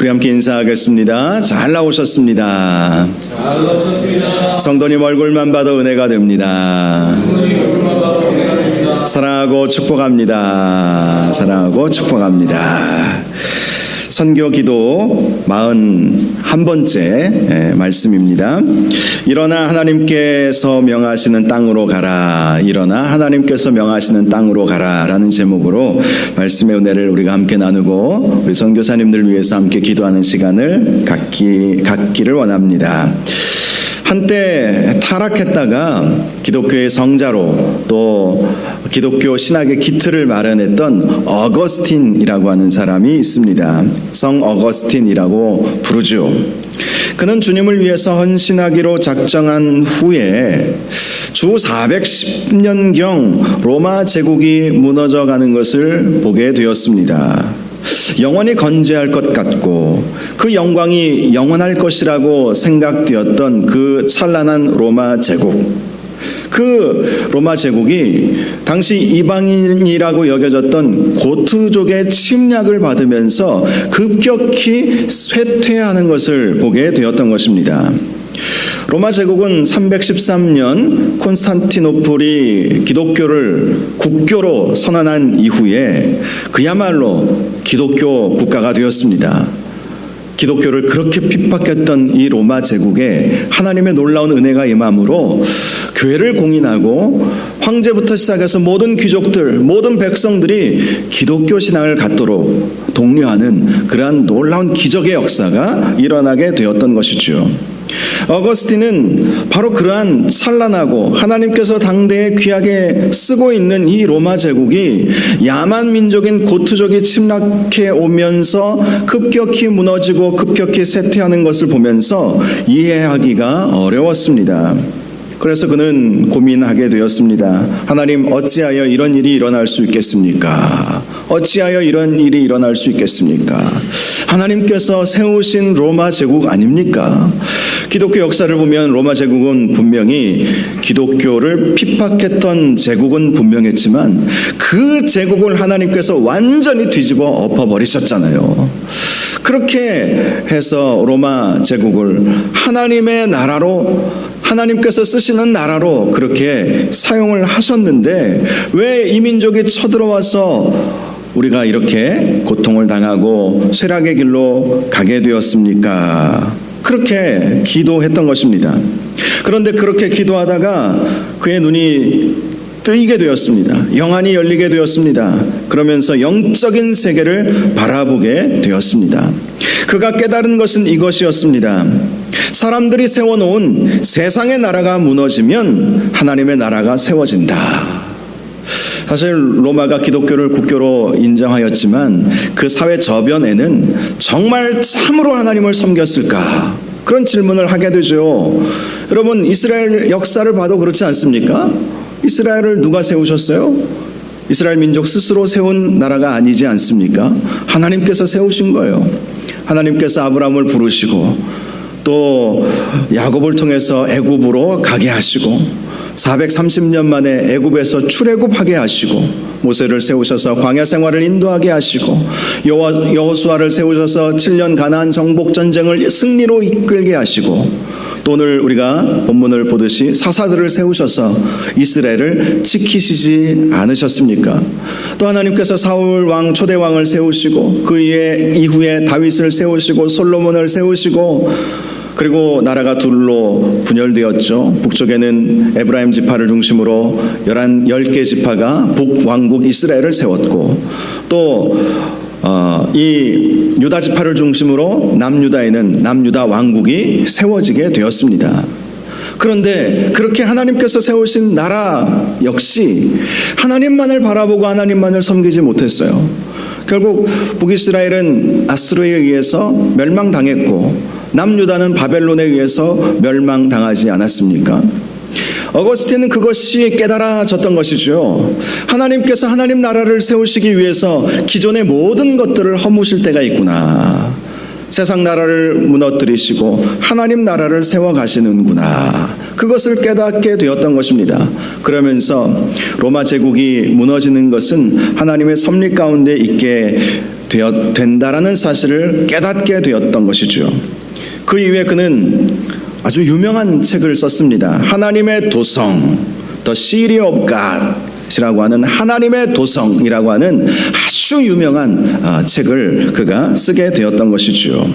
우리 함께 인사하겠습니다. 잘 나오셨습니다. 성도님 얼굴만 봐도 은혜가 됩니다. 사랑하고 축복합니다. 사랑하고 축복합니다. 선교 기도 41번째 말씀입니다. 일어나 하나님께서 명하시는 땅으로 가라. 일어나 하나님께서 명하시는 땅으로 가라 라는 제목으로 말씀의 은혜를 우리가 함께 나누고 우리 선교사님들 위해서 함께 기도하는 시간을 갖기를 원합니다. 한때 타락했다가 기독교의 성자로 또 기독교 신학의 기틀을 마련했던 어거스틴이라고 하는 사람이 있습니다. 성 어거스틴이라고 부르죠. 그는 주님을 위해서 헌신하기로 작정한 후에 주 410년경 로마 제국이 무너져가는 것을 보게 되었습니다. 영원히 건재할 것 같고 그 영광이 영원할 것이라고 생각되었던 그 찬란한 로마 제국, 그 로마 제국이 당시 이방인이라고 여겨졌던 고트족의 침략을 받으면서 급격히 쇠퇴하는 것을 보게 되었던 것입니다. 로마 제국은 313년 콘스탄티노플이 기독교를 국교로 선언한 이후에 그야말로 기독교 국가가 되었습니다. 기독교를 그렇게 핍박했던 이 로마 제국에 하나님의 놀라운 은혜가 임함으로 교회를 공인하고 황제부터 시작해서 모든 귀족들, 모든 백성들이 기독교 신앙을 갖도록 독려하는 그러한 놀라운 기적의 역사가 일어나게 되었던 것이죠. 어거스틴은 바로 그러한 찬란하고 하나님께서 당대에 귀하게 쓰고 있는 이 로마 제국이 야만 민족인 고트족이 침략해 오면서 급격히 무너지고 급격히 쇠퇴하는 것을 보면서 이해하기가 어려웠습니다. 그래서 그는 고민하게 되었습니다. 하나님, 어찌하여 이런 일이 일어날 수 있겠습니까? 어찌하여 이런 일이 일어날 수 있겠습니까? 하나님께서 세우신 로마 제국 아닙니까? 기독교 역사를 보면 로마 제국은 분명히 기독교를 핍박했던 제국은 분명했지만 그 제국을 하나님께서 완전히 뒤집어 엎어버리셨잖아요. 그렇게 해서 로마 제국을 하나님의 나라로, 하나님께서 쓰시는 나라로 그렇게 사용을 하셨는데 왜 이 민족이 쳐들어와서 우리가 이렇게 고통을 당하고 쇠락의 길로 가게 되었습니까? 그렇게 기도했던 것입니다. 그런데 그렇게 기도하다가 그의 눈이 뜨이게 되었습니다. 영안이 열리게 되었습니다. 그러면서 영적인 세계를 바라보게 되었습니다. 그가 깨달은 것은 이것이었습니다. 사람들이 세워놓은 세상의 나라가 무너지면 하나님의 나라가 세워진다. 사실 로마가 기독교를 국교로 인정하였지만 그 사회 저변에는 정말 참으로 하나님을 섬겼을까? 그런 질문을 하게 되죠. 여러분, 이스라엘 역사를 봐도 그렇지 않습니까? 이스라엘을 누가 세우셨어요? 이스라엘 민족 스스로 세운 나라가 아니지 않습니까? 하나님께서 세우신 거예요. 하나님께서 아브라함을 부르시고 또 야곱을 통해서 애굽으로 가게 하시고 430년 만에 애굽에서 출애굽하게 하시고 모세를 세우셔서 광야 생활을 인도하게 하시고 여호수아를 세우셔서 7년 가나안 정복 전쟁을 승리로 이끌게 하시고 또 오늘 우리가 본문을 보듯이 사사들을 세우셔서 이스라엘을 지키시지 않으셨습니까? 또 하나님께서 사울 왕 초대 왕을 세우시고 그 이후에 다윗을 세우시고 솔로몬을 세우시고 그리고 나라가 둘로 분열되었죠. 북쪽에는 에브라임 지파를 중심으로 10개 지파가 북왕국 이스라엘을 세웠고 또 이 유다 지파를 중심으로 남유다에는 남유다 왕국이 세워지게 되었습니다. 그런데 그렇게 하나님께서 세우신 나라 역시 하나님만을 바라보고 하나님만을 섬기지 못했어요. 결국 북이스라엘은 아수르에 의해서 멸망당했고 남유다는 바벨론에 의해서 멸망당하지 않았습니까? 어거스틴은 그것이 깨달아졌던 것이죠. 하나님께서 하나님 나라를 세우시기 위해서 기존의 모든 것들을 허무실 때가 있구나. 세상 나라를 무너뜨리시고 하나님 나라를 세워가시는구나. 그것을 깨닫게 되었던 것입니다. 그러면서 로마 제국이 무너지는 것은 하나님의 섭리 가운데 있게 된다라는 사실을 깨닫게 되었던 것이죠. 그 이후에 그는 아주 유명한 책을 썼습니다. 하나님의 도성, The City of God이라고 하는 하나님의 도성이라고 하는 아주 유명한 책을 그가 쓰게 되었던 것이죠.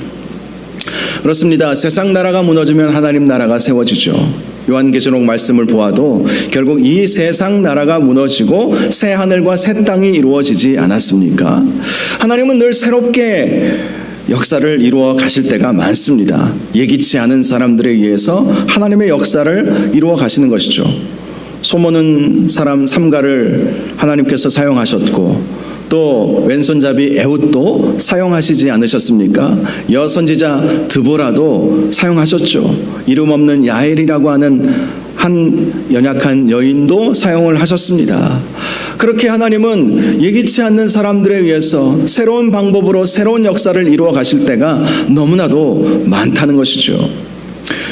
그렇습니다. 세상 나라가 무너지면 하나님 나라가 세워지죠. 요한계시록 말씀을 보아도 결국 이 세상 나라가 무너지고 새 하늘과 새 땅이 이루어지지 않았습니까? 하나님은 늘 새롭게 역사를 이루어 가실 때가 많습니다. 예기치 않은 사람들에 의해서 하나님의 역사를 이루어 가시는 것이죠. 소모는 사람 삼가를 하나님께서 사용하셨고 또 왼손잡이 에훗도 사용하시지 않으셨습니까? 여선지자 드보라도 사용하셨죠. 이름 없는 야엘이라고 하는 한 연약한 여인도 사용을 하셨습니다. 그렇게 하나님은 예기치 않는 사람들에 의해서 새로운 방법으로 새로운 역사를 이루어 가실 때가 너무나도 많다는 것이죠.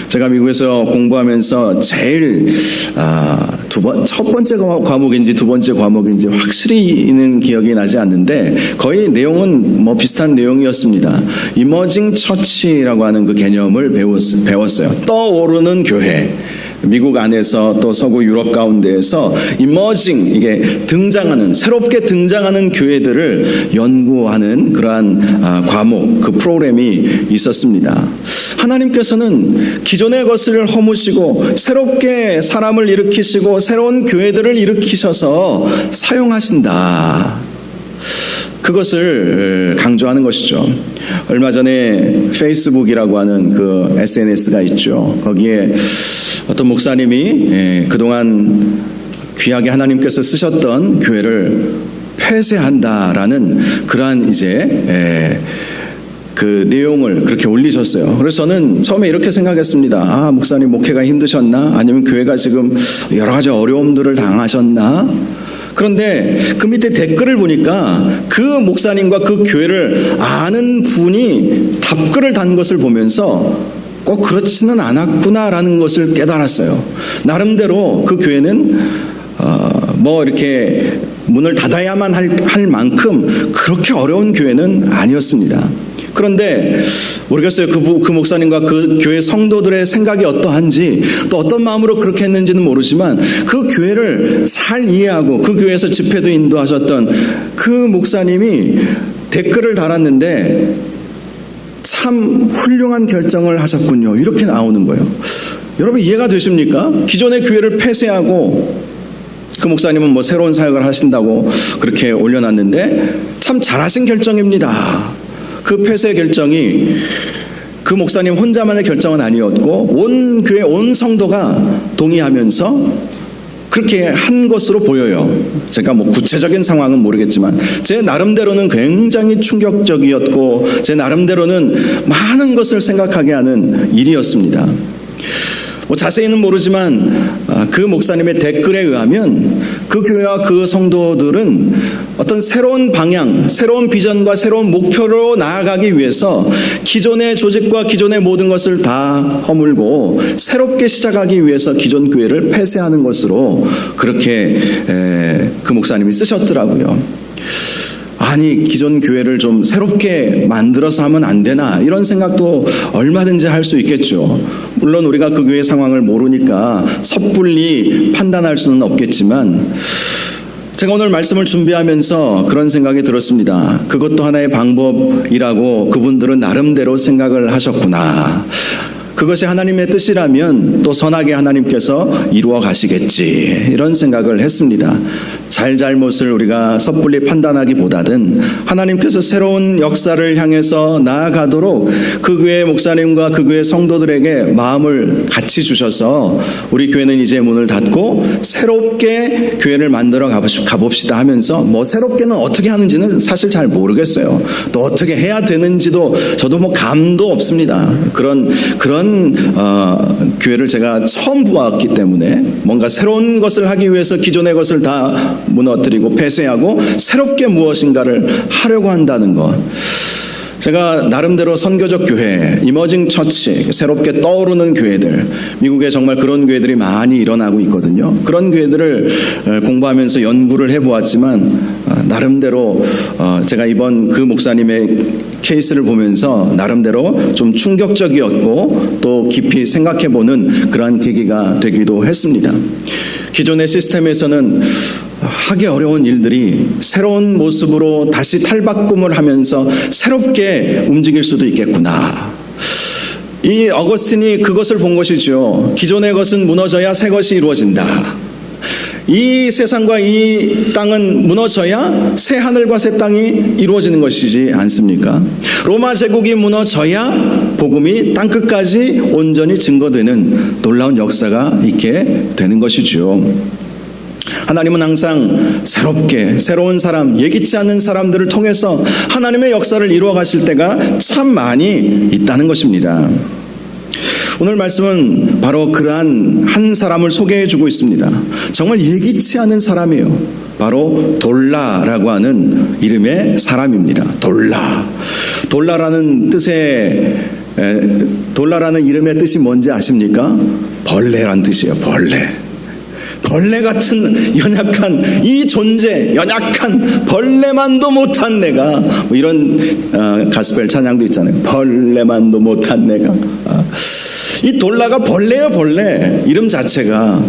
제가 미국에서 공부하면서 제일 첫 번째 과목인지 두 번째 과목인지 확실히는 기억이 나지 않는데 거의 내용은 비슷한 내용이었습니다. 이머징 처치라고 하는 그 개념을 배웠어요. 떠오르는 교회. 미국 안에서 또 서구 유럽 가운데에서 이머징, 이게 등장하는, 새롭게 등장하는 교회들을 연구하는 그러한 과목, 그 프로그램이 있었습니다. 하나님께서는 기존의 것을 허무시고 새롭게 사람을 일으키시고 새로운 교회들을 일으키셔서 사용하신다. 그것을 강조하는 것이죠. 얼마 전에 페이스북이라고 하는 그 SNS가 있죠. 거기에 어떤 목사님이 그동안 귀하게 하나님께서 쓰셨던 교회를 폐쇄한다라는 그러한 그 내용을 그렇게 올리셨어요. 그래서 저는 처음에 이렇게 생각했습니다. 목사님 목회가 힘드셨나? 아니면 교회가 지금 여러 가지 어려움들을 당하셨나? 그런데 그 밑에 댓글을 보니까 그 목사님과 그 교회를 아는 분이 답글을 단 것을 보면서 꼭 그렇지는 않았구나라는 것을 깨달았어요. 나름대로 그 교회는 이렇게 문을 닫아야만 할 만큼 그렇게 어려운 교회는 아니었습니다. 그런데 모르겠어요. 그 목사님과 그 교회 성도들의 생각이 어떠한지 또 어떤 마음으로 그렇게 했는지는 모르지만 그 교회를 잘 이해하고 그 교회에서 집회도 인도하셨던 그 목사님이 댓글을 달았는데 참 훌륭한 결정을 하셨군요. 이렇게 나오는 거예요. 여러분 이해가 되십니까? 기존의 교회를 폐쇄하고 그 목사님은 새로운 사역을 하신다고 그렇게 올려놨는데 참 잘하신 결정입니다. 그 폐쇄 결정이 그 목사님 혼자만의 결정은 아니었고 온 교회 온 성도가 동의하면서 그렇게 한 것으로 보여요. 제가 구체적인 상황은 모르겠지만 제 나름대로는 굉장히 충격적이었고 제 나름대로는 많은 것을 생각하게 하는 일이었습니다. 자세히는 모르지만 그 목사님의 댓글에 의하면 그 교회와 그 성도들은 어떤 새로운 방향, 새로운 비전과 새로운 목표로 나아가기 위해서 기존의 조직과 기존의 모든 것을 다 허물고 새롭게 시작하기 위해서 기존 교회를 폐쇄하는 것으로 그렇게 그 목사님이 쓰셨더라고요. 아니 기존 교회를 좀 새롭게 만들어서 하면 안 되나 이런 생각도 얼마든지 할 수 있겠죠. 물론 우리가 그 교회 상황을 모르니까 섣불리 판단할 수는 없겠지만 제가 오늘 말씀을 준비하면서 그런 생각이 들었습니다. 그것도 하나의 방법이라고 그분들은 나름대로 생각을 하셨구나. 그것이 하나님의 뜻이라면 또 선하게 하나님께서 이루어 가시겠지 이런 생각을 했습니다. 잘잘못을 우리가 섣불리 판단하기보다는 하나님께서 새로운 역사를 향해서 나아가도록 그 교회 목사님과 그 교회 성도들에게 마음을 같이 주셔서 우리 교회는 이제 문을 닫고 새롭게 교회를 만들어 가봅시다 하면서 새롭게는 어떻게 하는지는 사실 잘 모르겠어요. 또 어떻게 해야 되는지도 저도 감도 없습니다. 그런 교회를 제가 처음 보았기 때문에 뭔가 새로운 것을 하기 위해서 기존의 것을 다 무너뜨리고 폐쇄하고 새롭게 무엇인가를 하려고 한다는 것. 제가 나름대로 선교적 교회, 이머징 처치, 새롭게 떠오르는 교회들, 미국에 정말 그런 교회들이 많이 일어나고 있거든요. 그런 교회들을 공부하면서 연구를 해보았지만 나름대로 제가 이번 그 목사님의 케이스를 보면서 나름대로 좀 충격적이었고 또 깊이 생각해보는 그러한 계기가 되기도 했습니다. 기존의 시스템에서는 하기 어려운 일들이 새로운 모습으로 다시 탈바꿈을 하면서 새롭게 움직일 수도 있겠구나. 이 어거스틴이 그것을 본 것이죠. 기존의 것은 무너져야 새 것이 이루어진다. 이 세상과 이 땅은 무너져야 새 하늘과 새 땅이 이루어지는 것이지 않습니까? 로마 제국이 무너져야 복음이 땅끝까지 온전히 증거되는 놀라운 역사가 있게 되는 것이죠. 하나님은 항상 새롭게 새로운 사람, 예기치 않은 사람들을 통해서 하나님의 역사를 이루어 가실 때가 참 많이 있다는 것입니다. 오늘 말씀은 바로 그러한 한 사람을 소개해 주고 있습니다. 정말 예기치 않은 사람이에요. 바로 돌라라고 하는 이름의 사람입니다. 돌라라는 이름의 뜻이 뭔지 아십니까? 벌레란 뜻이에요. 벌레 같은 연약한 이 존재, 연약한 벌레만도 못한 내가, 뭐 이런 가스펠 찬양도 있잖아요. 벌레만도 못한 내가. 이 돌라가 벌레예요, 벌레. 이름 자체가.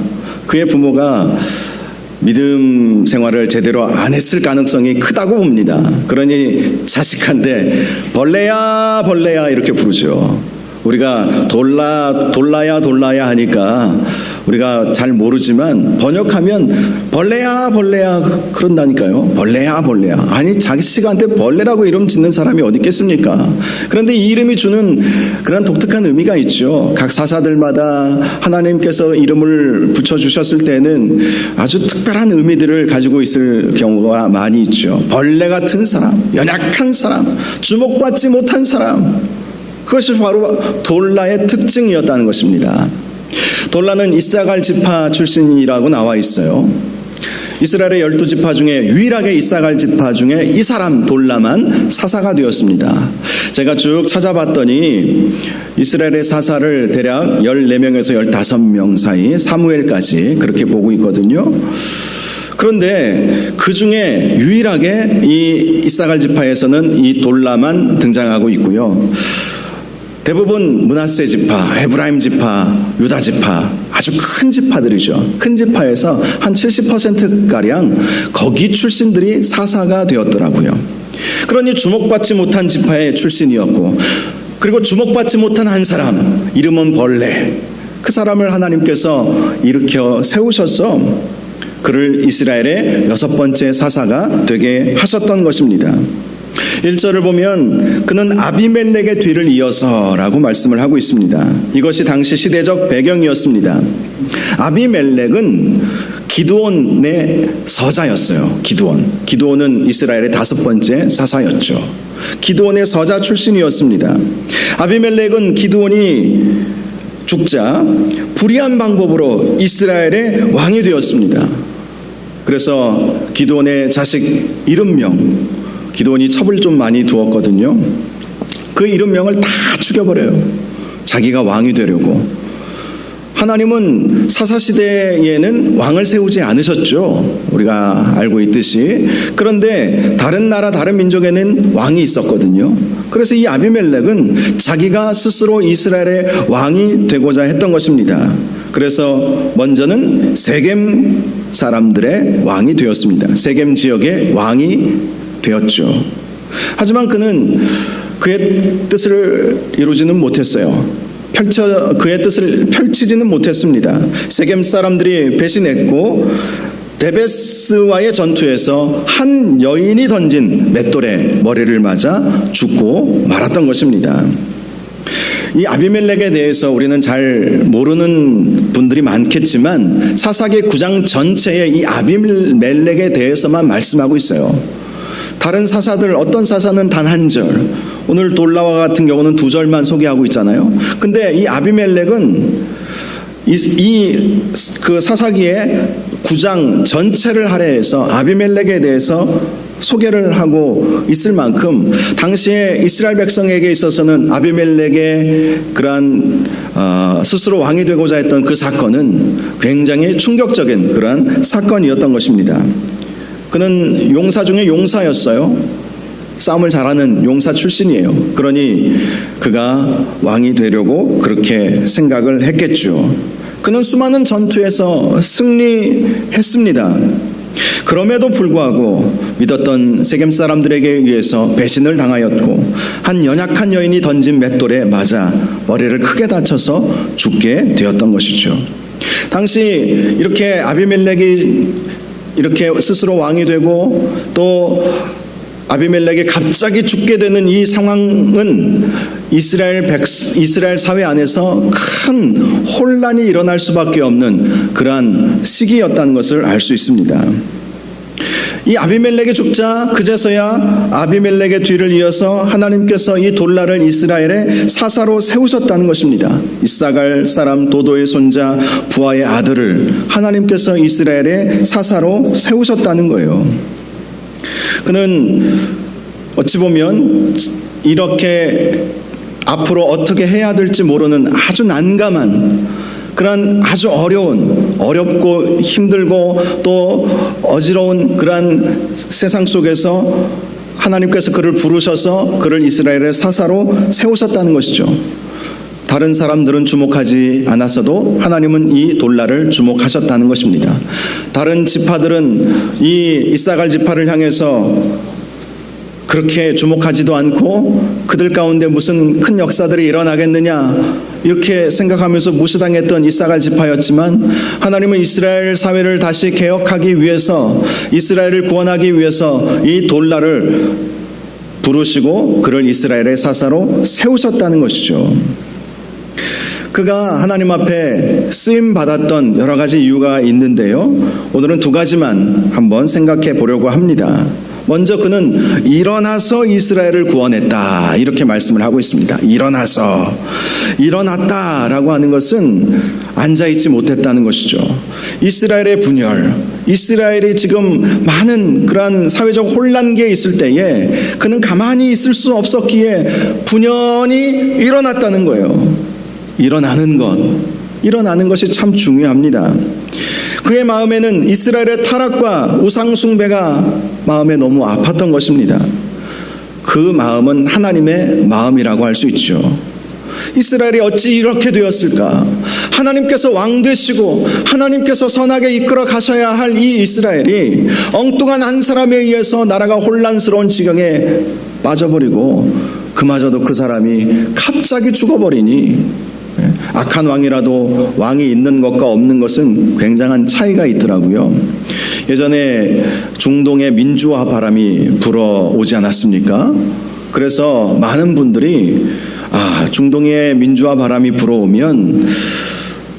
그의 부모가 믿음 생활을 제대로 안 했을 가능성이 크다고 봅니다. 그러니 자식한테 벌레야 이렇게 부르죠. 우리가 돌라야 하니까 우리가 잘 모르지만 번역하면 벌레야 그런다니까요. 벌레야. 아니 자식한테 벌레라고 이름 짓는 사람이 어디 있겠습니까? 그런데 이 이름이 주는 그런 독특한 의미가 있죠. 각 사사들마다 하나님께서 이름을 붙여주셨을 때는 아주 특별한 의미들을 가지고 있을 경우가 많이 있죠. 벌레 같은 사람, 연약한 사람, 주목받지 못한 사람, 그것이 바로 돌라의 특징이었다는 것입니다. 돌라는 이사갈 지파 출신이라고 나와 있어요. 이스라엘의 12지파 중에 유일하게 이사갈 지파 중에 이 사람 돌라만 사사가 되었습니다. 제가 쭉 찾아봤더니 이스라엘의 사사를 대략 14명에서 15명 사이 사무엘까지 그렇게 보고 있거든요. 그런데 그 중에 유일하게 이 이사갈 지파에서는 이 돌라만 등장하고 있고요. 대부분 므낫세 지파, 에브라임 지파, 유다 지파, 아주 큰 지파들이죠. 큰 지파에서 한 70%가량 거기 출신들이 사사가 되었더라고요. 그러니 주목받지 못한 지파의 출신이었고, 그리고 주목받지 못한 한 사람, 이름은 벌레. 그 사람을 하나님께서 일으켜 세우셔서 그를 이스라엘의 6번째 사사가 되게 하셨던 것입니다. 1절을 보면 그는 아비멜렉의 뒤를 이어서라고 말씀을 하고 있습니다. 이것이 당시 시대적 배경이었습니다. 아비멜렉은 기드온의 서자였어요. 기드온은 이스라엘의 5번째 사사였죠. 기드온의 서자 출신이었습니다. 아비멜렉은 기드온이 죽자 불의한 방법으로 이스라엘의 왕이 되었습니다. 그래서 기드온의 자식 70명, 기드온이 첩을 좀 많이 두었거든요. 그 70명을 다 죽여버려요. 자기가 왕이 되려고. 하나님은 사사시대에는 왕을 세우지 않으셨죠. 우리가 알고 있듯이. 그런데 다른 나라 다른 민족에는 왕이 있었거든요. 그래서 이 아비멜렉은 자기가 스스로 이스라엘의 왕이 되고자 했던 것입니다. 그래서 먼저는 세겜 사람들의 왕이 되었습니다. 세겜 지역의 왕이 되었죠. 하지만 그는 그의 뜻을 이루지는 못했어요. 그의 뜻을 펼치지는 못했습니다. 세겜 사람들이 배신했고 데베스와의 전투에서 한 여인이 던진 맷돌에 머리를 맞아 죽고 말았던 것입니다. 이 아비멜렉에 대해서 우리는 잘 모르는 분들이 많겠지만 사사기 9장 전체에 이 아비멜렉에 대해서만 말씀하고 있어요. 다른 사사들, 어떤 사사는 단 한 절, 오늘 돌라와 같은 경우는 2절만 소개하고 있잖아요. 근데 이 아비멜렉은 그 사사기의 9장 전체를 할애해서 아비멜렉에 대해서 소개를 하고 있을 만큼 당시에 이스라엘 백성에게 있어서는 아비멜렉의 그러한 스스로 왕이 되고자 했던 그 사건은 굉장히 충격적인 그러한 사건이었던 것입니다. 그는 용사 중에 용사였어요. 싸움을 잘하는 용사 출신이에요. 그러니 그가 왕이 되려고 그렇게 생각을 했겠죠. 그는 수많은 전투에서 승리했습니다. 그럼에도 불구하고 믿었던 세겜 사람들에게 의해서 배신을 당하였고 한 연약한 여인이 던진 맷돌에 맞아 머리를 크게 다쳐서 죽게 되었던 것이죠. 당시 이렇게 아비멜렉이 이렇게 스스로 왕이 되고 또 아비멜렉이 갑자기 죽게 되는 이 상황은 이스라엘 사회 안에서 큰 혼란이 일어날 수밖에 없는 그러한 시기였다는 것을 알 수 있습니다. 이 아비멜렉이 죽자 그제서야 아비멜렉의 뒤를 이어서 하나님께서 이 돌라를 이스라엘의 사사로 세우셨다는 것입니다. 이사갈 사람 도도의 손자 부하의 아들을 하나님께서 이스라엘의 사사로 세우셨다는 거예요. 그는 어찌 보면 이렇게 앞으로 어떻게 해야 될지 모르는 아주 난감한 그런 아주 어렵고 힘들고 또 어지러운 그러한 세상 속에서 하나님께서 그를 부르셔서 그를 이스라엘의 사사로 세우셨다는 것이죠. 다른 사람들은 주목하지 않았어도 하나님은 이 돌라를 주목하셨다는 것입니다. 다른 지파들은 이 이사갈 지파를 향해서 그렇게 주목하지도 않고 그들 가운데 무슨 큰 역사들이 일어나겠느냐 이렇게 생각하면서 무시당했던 이사갈 지파였지만 하나님은 이스라엘 사회를 다시 개혁하기 위해서 이스라엘을 구원하기 위해서 이 돌라를 부르시고 그를 이스라엘의 사사로 세우셨다는 것이죠. 그가 하나님 앞에 쓰임 받았던 여러 가지 이유가 있는데요. 오늘은 두 가지만 한번 생각해 보려고 합니다. 먼저 그는 일어나서 이스라엘을 구원했다 이렇게 말씀을 하고 있습니다. 일어났다라고 하는 것은 앉아있지 못했다는 것이죠. 이스라엘의 분열, 이스라엘이 지금 많은 그러한 사회적 혼란기에 있을 때에 그는 가만히 있을 수 없었기에 분연히 일어났다는 거예요. 일어나는 것이 참 중요합니다. 그의 마음에는 이스라엘의 타락과 우상 숭배가 마음에 너무 아팠던 것입니다. 그 마음은 하나님의 마음이라고 할 수 있죠. 이스라엘이 어찌 이렇게 되었을까? 하나님께서 왕 되시고 하나님께서 선하게 이끌어 가셔야 할 이 이스라엘이 엉뚱한 한 사람에 의해서 나라가 혼란스러운 지경에 빠져버리고 그마저도 그 사람이 갑자기 죽어버리니 악한 왕이라도 왕이 있는 것과 없는 것은 굉장한 차이가 있더라고요. 예전에 중동에 민주화 바람이 불어오지 않았습니까? 그래서 많은 분들이 중동에 민주화 바람이 불어오면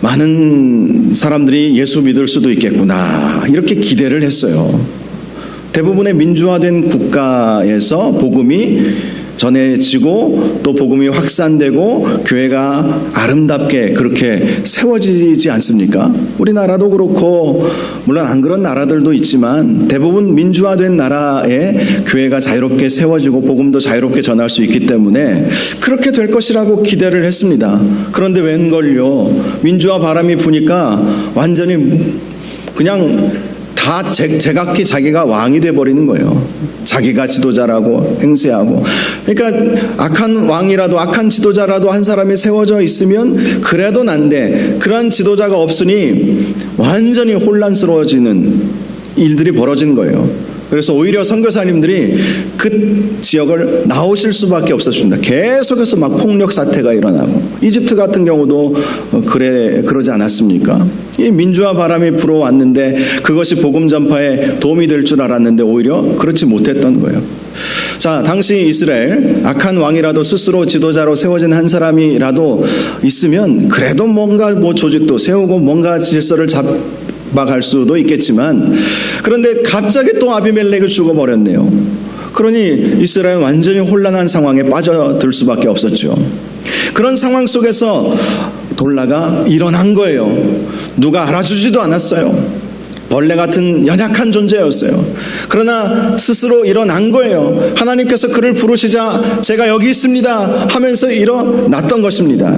많은 사람들이 예수 믿을 수도 있겠구나 이렇게 기대를 했어요. 대부분의 민주화된 국가에서 복음이 전해지고 또 복음이 확산되고 교회가 아름답게 그렇게 세워지지 않습니까? 우리나라도 그렇고 물론 안 그런 나라들도 있지만 대부분 민주화된 나라에 교회가 자유롭게 세워지고 복음도 자유롭게 전할 수 있기 때문에 그렇게 될 것이라고 기대를 했습니다. 그런데 웬걸요? 민주화 바람이 부니까 완전히 그냥 다 제각기 자기가 왕이 돼버리는 거예요. 자기가 지도자라고 행세하고. 그러니까 악한 왕이라도 악한 지도자라도 한 사람이 세워져 있으면 그래도 난데 그런 지도자가 없으니 완전히 혼란스러워지는 일들이 벌어진 거예요. 그래서 오히려 선교사님들이 그 지역을 나오실 수밖에 없었습니다. 계속해서 막 폭력 사태가 일어나고 이집트 같은 경우도 그러지 않았습니까? 이 민주화 바람이 불어왔는데 그것이 복음 전파에 도움이 될 줄 알았는데 오히려 그렇지 못했던 거예요. 자, 당시 이스라엘 악한 왕이라도 스스로 지도자로 세워진 한 사람이라도 있으면 그래도 뭔가 조직도 세우고 뭔가 질서를 잡아갈 수도 있겠지만 그런데 갑자기 또 아비멜렉이 죽어버렸네요. 그러니 이스라엘은 완전히 혼란한 상황에 빠져들 수밖에 없었죠. 그런 상황 속에서 돌라가 일어난 거예요. 누가 알아주지도 않았어요. 벌레 같은 연약한 존재였어요. 그러나 스스로 일어난 거예요. 하나님께서 그를 부르시자 제가 여기 있습니다 하면서 일어났던 것입니다.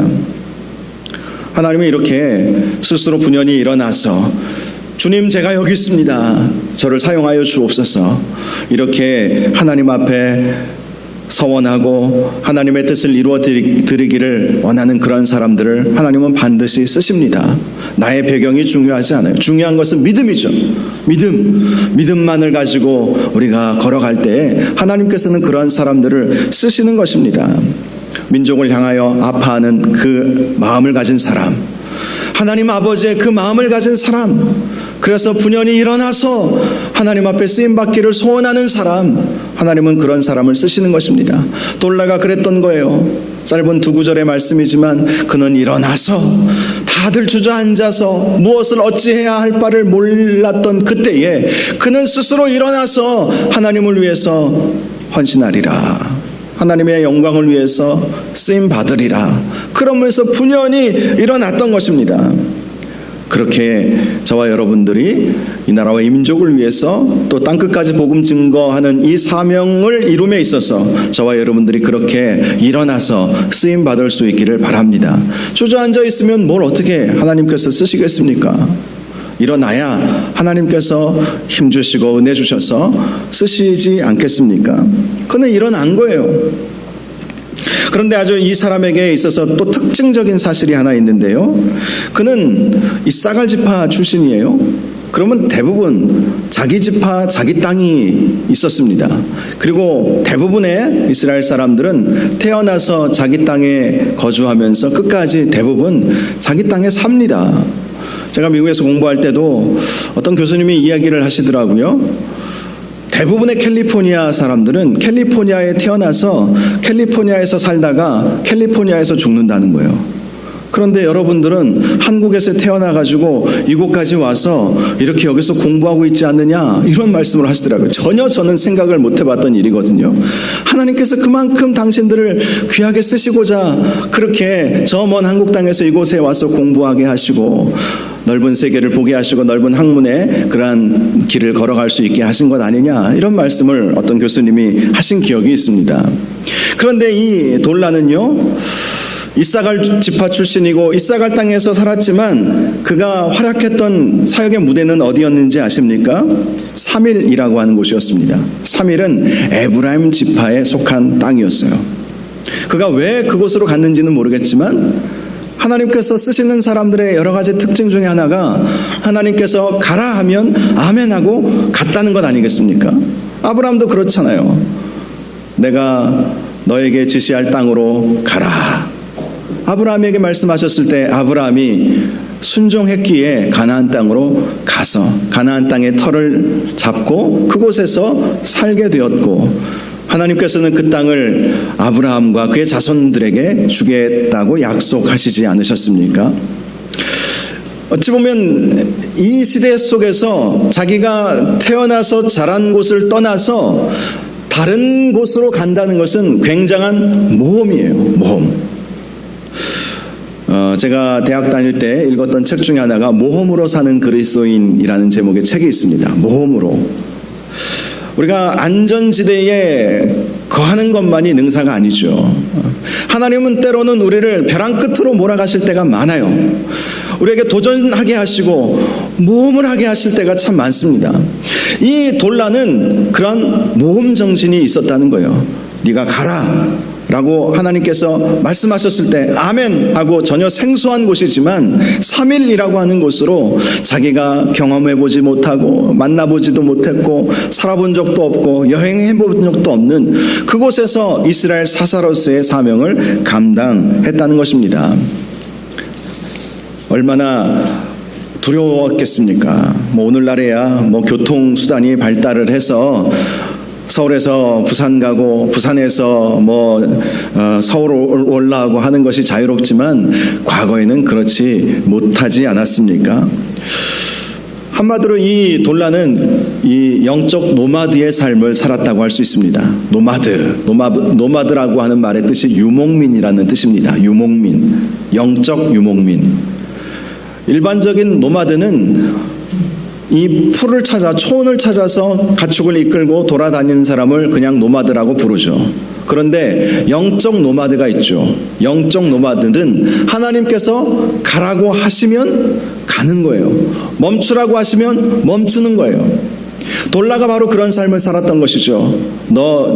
하나님은 이렇게 스스로 분연히 일어나서 주님, 제가 여기 있습니다. 저를 사용하여 주옵소서. 이렇게 하나님 앞에 서원하고 하나님의 뜻을 이루어 드리기를 원하는 그런 사람들을 하나님은 반드시 쓰십니다. 나의 배경이 중요하지 않아요. 중요한 것은 믿음이죠. 믿음만을 가지고 우리가 걸어갈 때에 하나님께서는 그러한 사람들을 쓰시는 것입니다. 민족을 향하여 아파하는 그 마음을 가진 사람, 하나님 아버지의 그 마음을 가진 사람, 그래서 분연히 일어나서 하나님 앞에 쓰임받기를 소원하는 사람, 하나님은 그런 사람을 쓰시는 것입니다. 돌라가 그랬던 거예요. 짧은 2구절의 말씀이지만 그는 일어나서 다들 주저앉아서 무엇을 어찌해야 할 바를 몰랐던 그때에 그는 스스로 일어나서 하나님을 위해서 헌신하리라, 하나님의 영광을 위해서 쓰임받으리라, 그러면서 분연히 일어났던 것입니다. 그렇게 저와 여러분들이 이 나라와 이 민족을 위해서 또 땅끝까지 복음 증거하는 이 사명을 이룸에 있어서 저와 여러분들이 그렇게 일어나서 쓰임받을 수 있기를 바랍니다. 주저앉아 있으면 뭘 어떻게 하나님께서 쓰시겠습니까? 일어나야 하나님께서 힘주시고 은혜 주셔서 쓰시지 않겠습니까? 그는 일어난 거예요. 그런데 아주 이 사람에게 있어서 또 특징적인 사실이 하나 있는데요. 그는 이 사갈 지파 출신이에요. 그러면 대부분 자기 지파, 자기 땅이 있었습니다. 그리고 대부분의 이스라엘 사람들은 태어나서 자기 땅에 거주하면서 끝까지 대부분 자기 땅에 삽니다. 제가 미국에서 공부할 때도 어떤 교수님이 이야기를 하시더라고요. 대부분의 캘리포니아 사람들은 캘리포니아에 태어나서 캘리포니아에서 살다가 캘리포니아에서 죽는다는 거예요. 그런데 여러분들은 한국에서 태어나가지고 이곳까지 와서 이렇게 여기서 공부하고 있지 않느냐, 이런 말씀을 하시더라고요. 전혀 저는 생각을 못 해봤던 일이거든요. 하나님께서 그만큼 당신들을 귀하게 쓰시고자 그렇게 저 먼 한국 땅에서 이곳에 와서 공부하게 하시고 넓은 세계를 보게 하시고 넓은 학문의 그러한 길을 걸어갈 수 있게 하신 것 아니냐, 이런 말씀을 어떤 교수님이 하신 기억이 있습니다. 그런데 이 돌라는요, 이사갈 지파 출신이고 이사갈 땅에서 살았지만 그가 활약했던 사역의 무대는 어디였는지 아십니까? 사밀이라고 하는 곳이었습니다. 사밀은 에브라임 지파에 속한 땅이었어요. 그가 왜 그곳으로 갔는지는 모르겠지만 하나님께서 쓰시는 사람들의 여러 가지 특징 중에 하나가 하나님께서 가라 하면 아멘하고 갔다는 것 아니겠습니까? 아브라함도 그렇잖아요. 내가 너에게 지시할 땅으로 가라. 아브라함에게 말씀하셨을 때 아브라함이 순종했기에 가나안 땅으로 가서 가나안 땅의 터를 잡고 그곳에서 살게 되었고, 하나님께서는 그 땅을 아브라함과 그의 자손들에게 주겠다고 약속하시지 않으셨습니까? 어찌 보면 이 시대 속에서 자기가 태어나서 자란 곳을 떠나서 다른 곳으로 간다는 것은 굉장한 모험이에요. 모험. 제가 대학 다닐 때 읽었던 책 중에 하나가 모험으로 사는 그리스도인이라는 제목의 책이 있습니다. 모험으로. 우리가 안전지대에 거하는 것만이 능사가 아니죠. 하나님은 때로는 우리를 벼랑 끝으로 몰아가실 때가 많아요. 우리에게 도전하게 하시고 모험을 하게 하실 때가 참 많습니다. 이 돌라는 그런 모험 정신이 있었다는 거예요. 네가 가라 라고 하나님께서 말씀하셨을 때 아멘 하고 전혀 생소한 곳이지만 사밀이라고 하는 곳으로 자기가 경험해보지 못하고 만나보지도 못했고 살아본 적도 없고 여행해본 적도 없는 그곳에서 이스라엘 사사로서의 사명을 감당했다는 것입니다. 얼마나 두려웠겠습니까? 오늘날에야 교통수단이 발달을 해서 서울에서 부산 가고 부산에서 서울 올라가고 하는 것이 자유롭지만 과거에는 그렇지 못하지 않았습니까? 한마디로 이 돌라는 이 영적 노마드의 삶을 살았다고 할 수 있습니다. 노마드라고 하는 말의 뜻이 유목민이라는 뜻입니다. 유목민, 영적 유목민. 일반적인 노마드는 이 풀을 찾아 초원을 찾아서 가축을 이끌고 돌아다니는 사람을 그냥 노마드라고 부르죠. 그런데 영적 노마드가 있죠. 영적 노마드는 하나님께서 가라고 하시면 가는 거예요. 멈추라고 하시면 멈추는 거예요. 돌라가 바로 그런 삶을 살았던 것이죠.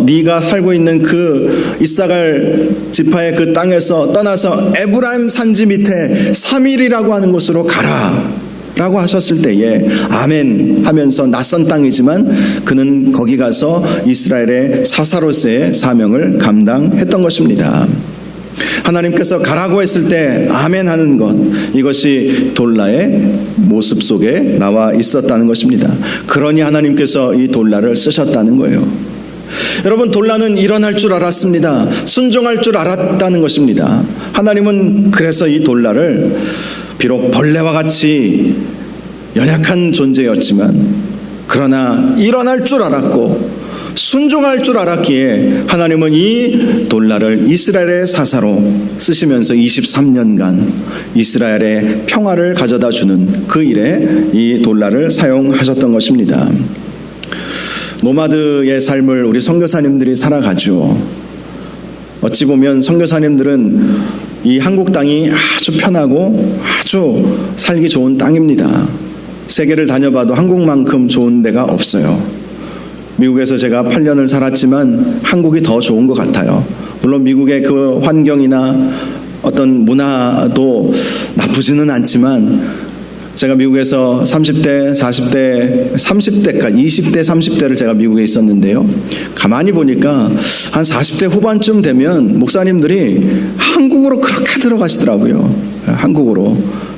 네가 살고 있는 그 이사갈 지파의 그 땅에서 떠나서 에브라임 산지 밑에 3일이라고 하는 곳으로 가라 라고 하셨을 때에 아멘 하면서 낯선 땅이지만 그는 거기 가서 이스라엘의 사사로서의 사명을 감당했던 것입니다. 하나님께서 가라고 했을 때 아멘 하는 것, 이것이 돌라의 모습 속에 나와 있었다는 것입니다. 그러니 하나님께서 이 돌라를 쓰셨다는 거예요. 여러분, 돌라는 일어날 줄 알았습니다. 순종할 줄 알았다는 것입니다. 하나님은 그래서 이 돌라를 비록 벌레와 같이 연약한 존재였지만 그러나 일어날 줄 알았고 순종할 줄 알았기에 하나님은 이 돌라를 이스라엘의 사사로 쓰시면서 23년간 이스라엘의 평화를 가져다 주는 그 일에 이 돌라를 사용하셨던 것입니다. 노마드의 삶을 우리 선교사님들이 살아가죠. 어찌 보면 선교사님들은 이 한국 땅이 아주 편하고 아주 살기 좋은 땅입니다. 세계를 다녀봐도 한국만큼 좋은 데가 없어요. 미국에서 제가 8년을 살았지만 한국이 더 좋은 것 같아요. 물론 미국의 그 환경이나 어떤 문화도 나쁘지는 않지만 제가 미국에서 30대, 40대, 30대까지 20대, 30대를 제가 미국에 있었는데요. 가만히 보니까 한 40대 후반쯤 되면 목사님들이 한국으로 그렇게 들어가시더라고요.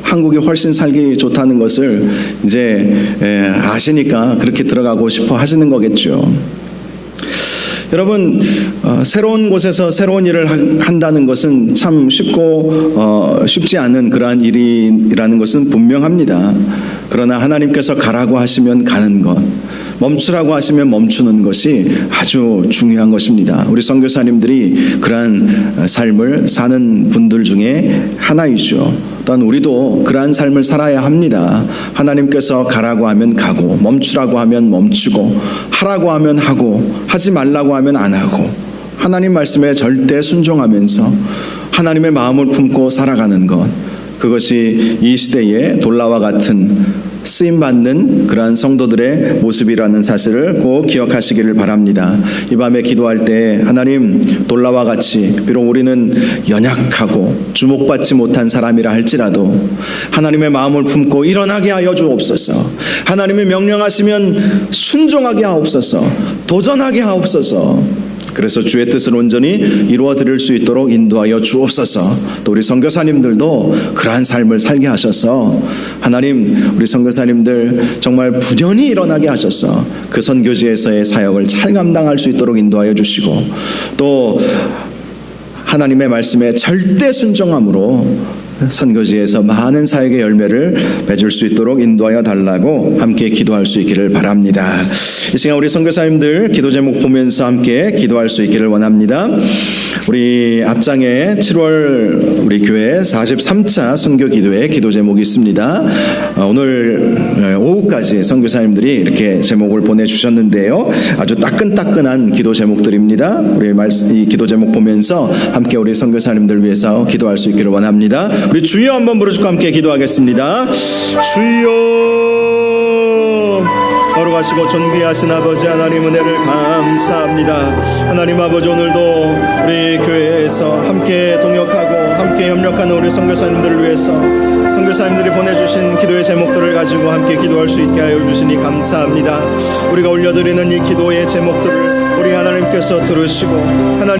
한국이 훨씬 살기 좋다는 것을 이제 아시니까 그렇게 들어가고 싶어 하시는 거겠죠. 여러분, 새로운 곳에서 새로운 일을 한다는 것은 참 쉽지 않은 그러한 일이라는 것은 분명합니다. 그러나 하나님께서 가라고 하시면 가는 것, 멈추라고 하시면 멈추는 것이 아주 중요한 것입니다. 우리 선교사님들이 그러한 삶을 사는 분들 중에 하나이죠. 또한 우리도 그러한 삶을 살아야 합니다. 하나님께서 가라고 하면 가고, 멈추라고 하면 멈추고, 하라고 하면 하고, 하지 말라고 하면 안 하고, 하나님 말씀에 절대 순종하면서 하나님의 마음을 품고 살아가는 것, 그것이 이 시대의 돌라와 같은 쓰임받는 그러한 성도들의 모습이라는 사실을 꼭 기억하시기를 바랍니다. 이 밤에 기도할 때 하나님, 돌라와 같이 비록 우리는 연약하고 주목받지 못한 사람이라 할지라도 하나님의 마음을 품고 일어나게 하여 주옵소서. 하나님의 명령하시면 순종하게 하옵소서. 도전하게 하옵소서. 그래서 주의 뜻을 온전히 이루어 드릴 수 있도록 인도하여 주옵소서. 또 우리 선교사님들도 그러한 삶을 살게 하셔서 하나님, 우리 선교사님들 정말 부전히 일어나게 하셔서 그 선교지에서의 사역을 잘 감당할 수 있도록 인도하여 주시고, 또 하나님의 말씀에 절대 순종함으로 선교지에서 많은 사역의 열매를 맺을 수 있도록 인도하여 달라고 함께 기도할 수 있기를 바랍니다. 이 시간 우리 선교사님들 기도 제목 보면서 함께 기도할 수 있기를 원합니다. 우리 앞장에 7월 우리 교회 43차 선교 기도회 기도 제목이 있습니다. 오늘 오후까지 선교사님들이 이렇게 제목을 보내주셨는데요. 아주 따끈따끈한 기도 제목들입니다. 우리 이 기도 제목 보면서 함께 우리 선교사님들 위해서 기도할 수 있기를 원합니다. 우리 주여 한번 부르시고 함께 기도하겠습니다. 주여, 거룩하시고 존귀하신 아버지 하나님, 은혜를 감사합니다. 하나님 아버지, 오늘도 우리 교회에서 함께 동역하고 함께 협력하는 우리 선교사님들을 위해서 선교사님들이 보내주신 기도의 제목들을 가지고 함께 기도할 수 있게 하여 주시니 감사합니다. 우리가 올려드리는 이 기도의 제목들을 우리 하나님께서 들으시고 하나님